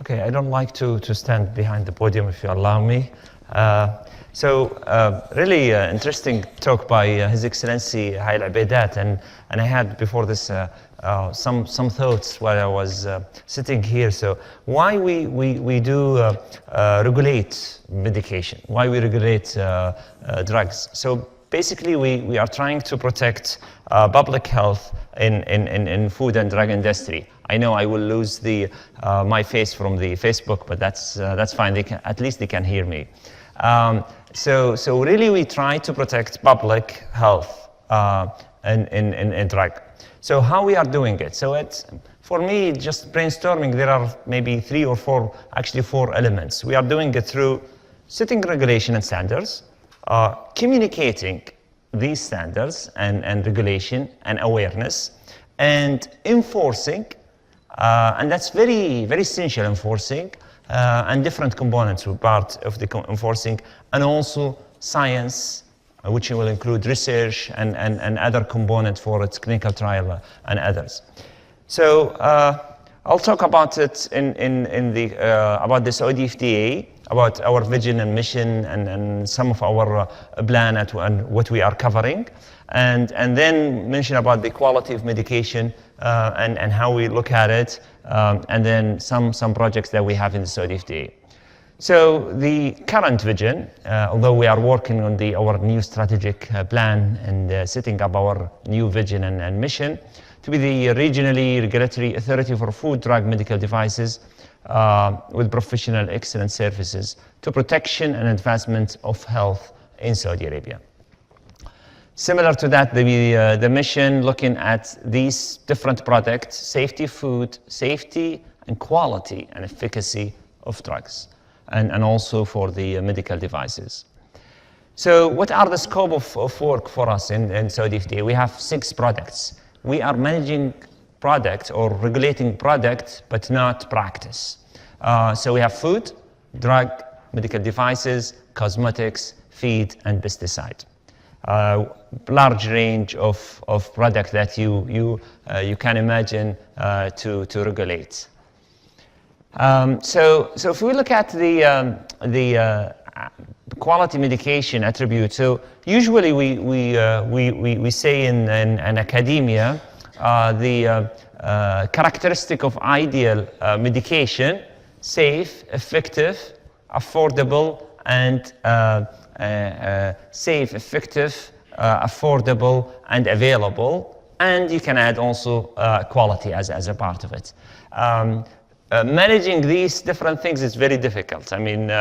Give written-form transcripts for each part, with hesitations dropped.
Okay, I don't like to stand behind the podium if you allow me. Really interesting talk by His Excellency Haile Abedat, and I had before this some thoughts while I was sitting here. So why we do regulate medication? Why we regulate drugs? So basically we are trying to protect public health in food and drug industry. I know I will lose my face from the Facebook, but that's fine. At least they can hear me. So really we try to protect public health in drug. So how we are doing it? So for me, just brainstorming, there are maybe 3 or 4, actually 4 elements. We are doing it through setting regulation and standards, communicating these standards and regulation and awareness, and enforcing, and that's very, very essential, enforcing, and different components were part of the enforcing, and also science, which will include research and other components for its clinical trial and others. So I'll talk about it about the Saudi FDA, about our vision and mission, and some of our plan and what we are covering, and then mention about the quality of medication and how we look at it, and then some projects that we have in the Saudi FDA. So the current vision, although we are working on our new strategic plan and setting up our new vision and mission, to be the regionally regulatory authority for food, drug, medical devices with professional excellent services to protection and advancement of health in Saudi Arabia. Similar to that, the mission looking at these different products, safety of food, safety and quality and efficacy of drugs, and also for the medical devices. So what are the scope of work for us in Saudi FDA? We have 6 products. We are managing product or regulating product, but not practice. So we have food, drug, medical devices, cosmetics, feed, and pesticide. Large range of product that you can imagine to regulate. So if we look at the quality medication attribute, so usually we say in academia the characteristic of ideal medication: safe, effective, affordable, and safe, effective, affordable, and available. And you can add also quality as a part of it. Managing these different things is very difficult. I mean,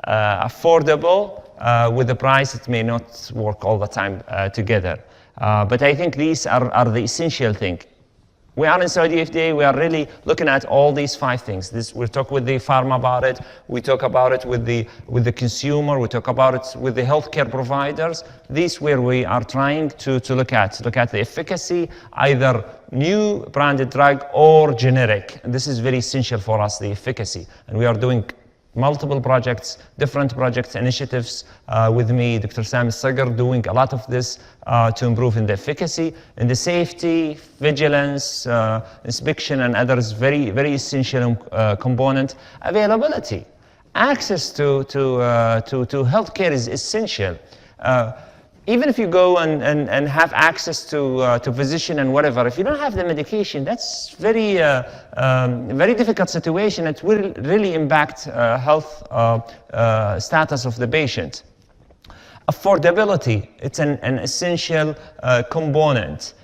affordable with the price, it may not work all the time together. But I think these are the essential thing. We are in Saudi FDA, we are really looking at all these 5 things. We talk with the pharma about it, we talk about it with the consumer, we talk about it with the healthcare providers. These where we are trying to look at the efficacy, either new branded drug or generic. And this is very essential for us, the efficacy. And we are doing multiple projects, different projects, initiatives with me, Dr. Sam Sagar, doing a lot of this to improve in the efficacy, in the safety, vigilance, inspection, and others, very, very essential component. Availability, access to healthcare is essential. Even if you go and have access to physician and whatever, if you don't have the medication, that's very difficult situation. It will really impact health status of the patient. Affordability, it's an essential component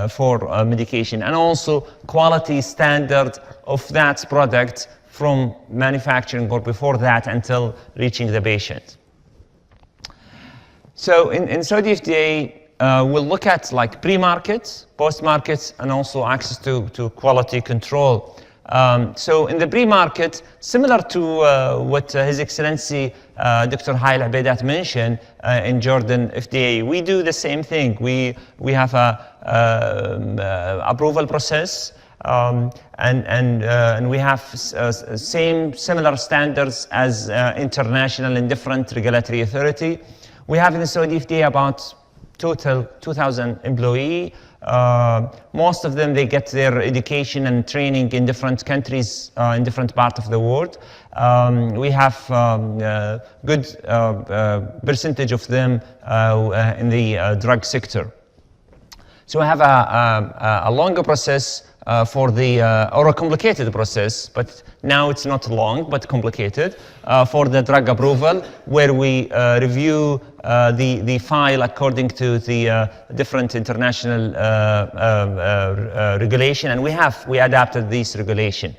for medication, and also quality standard of that product from manufacturing or before that until reaching the patient. So in Saudi FDA, we'll look at like pre-market, post-market, and also access to quality control. So in the pre-market, similar to what His Excellency Dr. Haile Abedat mentioned in Jordan FDA, we do the same thing. We have a approval process, and we have similar standards as international and different regulatory authority. We have in the Saudi FDA about total 2,000 employees, Most of them, they get their education and training in different countries, in different parts of the world. We have good percentage of them in the drug sector. So we have a longer process for the, or a complicated process, but now it's not long, but complicated, for the drug approval, where we review the file according to the different international regulation, and we adapted this regulation.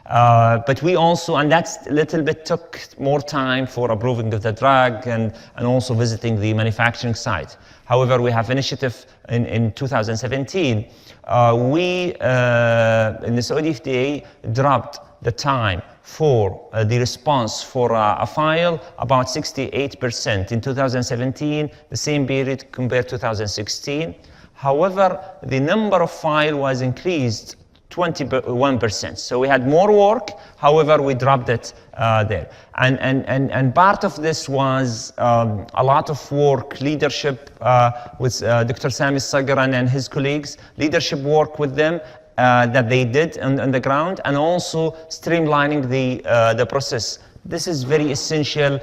But we also, and that's a little bit took more time for approving of the drug and also visiting the manufacturing site. However, we have initiative in 2017. We, in the Saudi FDA, dropped the time for the response for a file about 68% in 2017, the same period compared to 2016. However, the number of files was increased 21%. So we had more work, however, we dropped it there. And part of this was a lot of work, leadership with Dr. Sami Sagaran and his colleagues, leadership work with them that they did on the ground, and also streamlining the process. This is very essential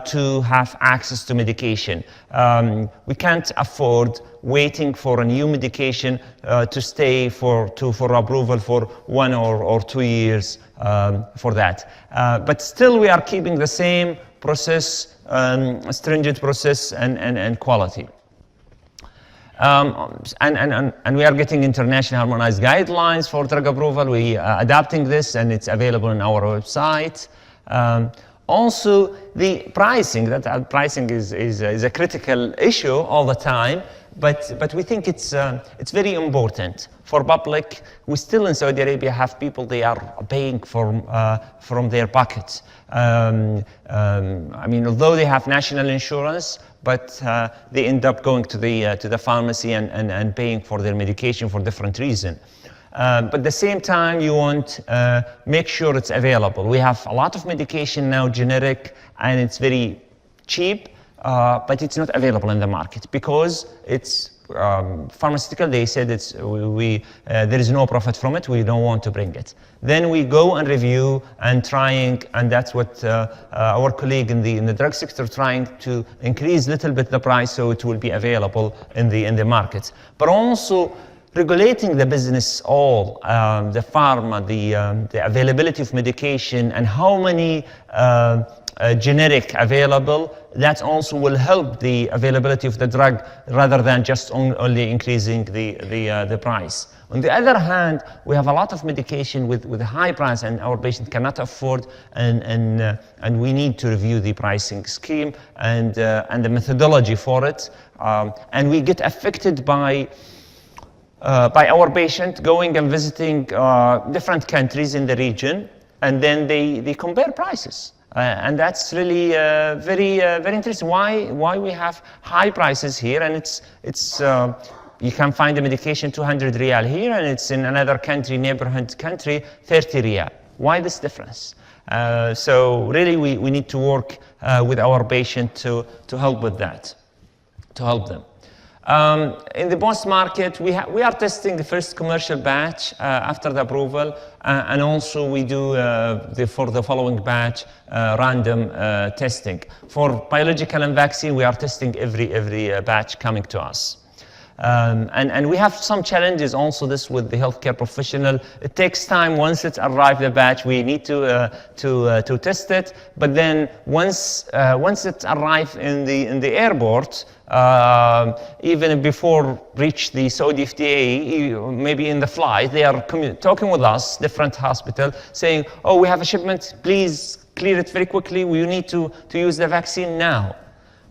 to have access to medication. We can't afford waiting for a new medication to stay for approval for 1 or 2 years for that. But still we are keeping the same process, stringent process and quality. And we are getting international harmonized guidelines for drug approval. We are adapting this, and it's available on our website. Also, the pricing, pricing is a critical issue all the time, but we think it's very important for public. We still in Saudi Arabia have people, they are paying from their pockets. I mean, although they have national insurance, but they end up going to the pharmacy and paying for their medication for different reasons. But at the same time, you want make sure it's available. We have a lot of medication now, generic, and it's very cheap, but it's not available in the market because it's pharmaceutical. They said there is no profit from it. We don't want to bring it. Then we go and review and trying, and that's what our colleague in the drug sector trying to increase a little bit the price so it will be available in the market. But also regulating the business, all the pharma, the availability of medication, and how many generic available, that also will help the availability of the drug rather than just only increasing the price. On the other hand, we have a lot of medication with a high price and our patient cannot afford, and we need to review the pricing scheme and the methodology for it. And we get affected by our patient going and visiting different countries in the region, and then they compare prices. And that's really very interesting. Why we have high prices here, and it's you can find the medication 200 riyal here, and it's in another country, neighborhood country, 30 riyal. Why this difference? So really we need to work with our patient to help with that, to help them. In the post-market, we are testing the first commercial batch after the approval, and also we do for the following batch random testing. For biological and vaccine, we are testing every batch coming to us. And we have some challenges also this with the healthcare professional. It takes time. Once it's arrived the batch, we need to test it. But then once it arrives in the airport, even before reach the Saudi FDA, maybe in the flight, they are talking with us, different hospital, saying, "Oh, we have a shipment. Please clear it very quickly. We need to use the vaccine now."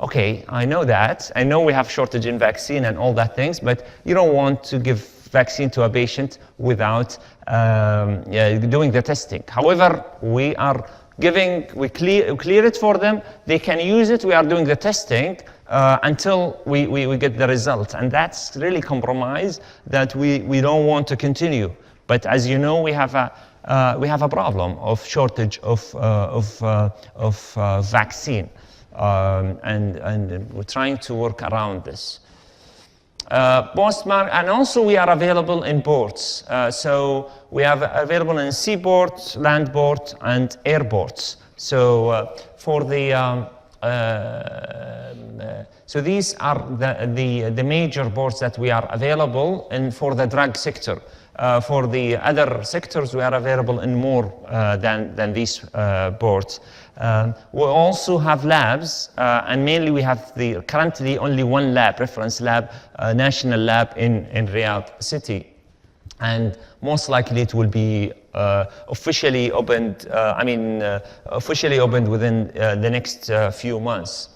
Okay, I know that. I know we have shortage in vaccine and all that things, but you don't want to give vaccine to a patient without doing the testing. However, we clear it for them. They can use it. We are doing the testing until we get the result, and that's really compromise that we don't want to continue. But as you know, we have a problem of shortage of vaccine. And we're trying to work around this. and also we are available in ports. So we are available in seaports, land ports, and airports. So for the so these are the major ports that we are available in for the drug sector. For the other sectors, we are available in more than these ports. We also have labs, and mainly we have currently only one lab, reference lab, national lab in Riyadh city. And most likely it will be officially opened, officially opened within the next few months.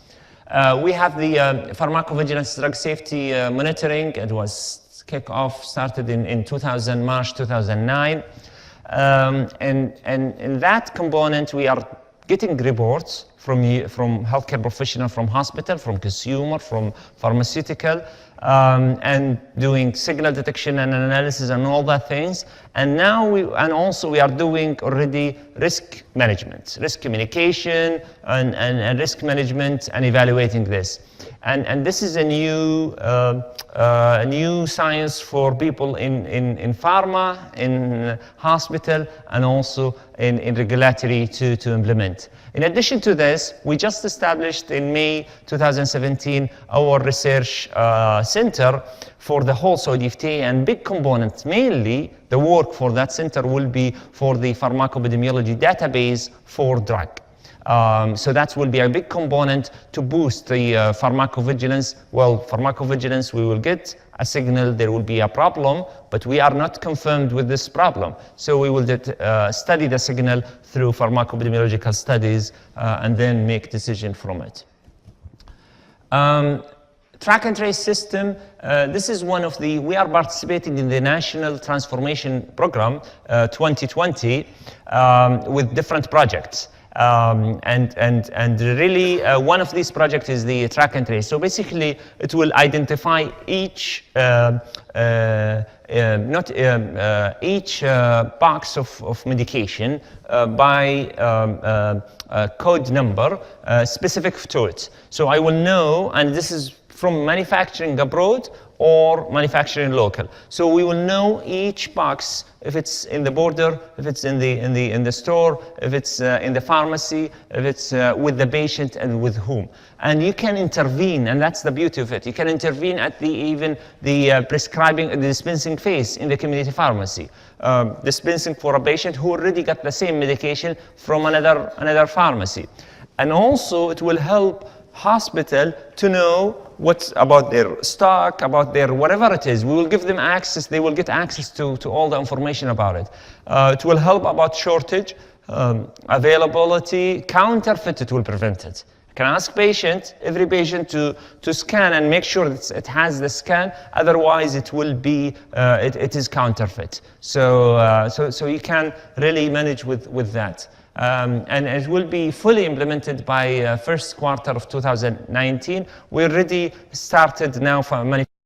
We have the pharmacovigilance drug safety monitoring. It was started in March 2009. And in that component, we are getting reports from healthcare professional, from hospital, from consumer, from pharmaceutical, and doing signal detection and analysis and all that things. And now also we are doing already risk management, risk communication, and risk management, and evaluating this. And this is a new science for people in pharma, in hospital, and also in regulatory to implement. In addition to this, we just established in May 2017 our research center for the whole Saudi FDA, and big component, mainly the work for that center will be for the pharmacoepidemiology database for drug. So that will be a big component to boost the pharmacovigilance. Well, pharmacovigilance, we will get a signal there will be a problem, but we are not confirmed with this problem. So we will study the signal through pharmacoepidemiological studies and then make decision from it. Track and trace system, this is one of we are participating in the National Transformation Program 2020 with different projects. And really one of these projects is the track and trace. So basically it will identify each box of medication by code number specific to it. So I will know, and this is from manufacturing abroad or manufacturing local. So we will know each box, if it's in the border, if it's in the store, if it's in the pharmacy, if it's with the patient and with whom. And you can intervene, and that's the beauty of it. You can intervene at even the prescribing, the dispensing phase in the community pharmacy, dispensing for a patient who already got the same medication from another pharmacy. And also it will help hospital to know what's about their stock, about their whatever it is. We will give them access, they will get access to all the information about it. It will help about shortage, availability, counterfeit, it will prevent it. You can ask every patient to scan and make sure it has the scan, otherwise it will be, it is counterfeit. So you can really manage with that. And it will be fully implemented by first quarter of 2019. We already started now for manufacturing.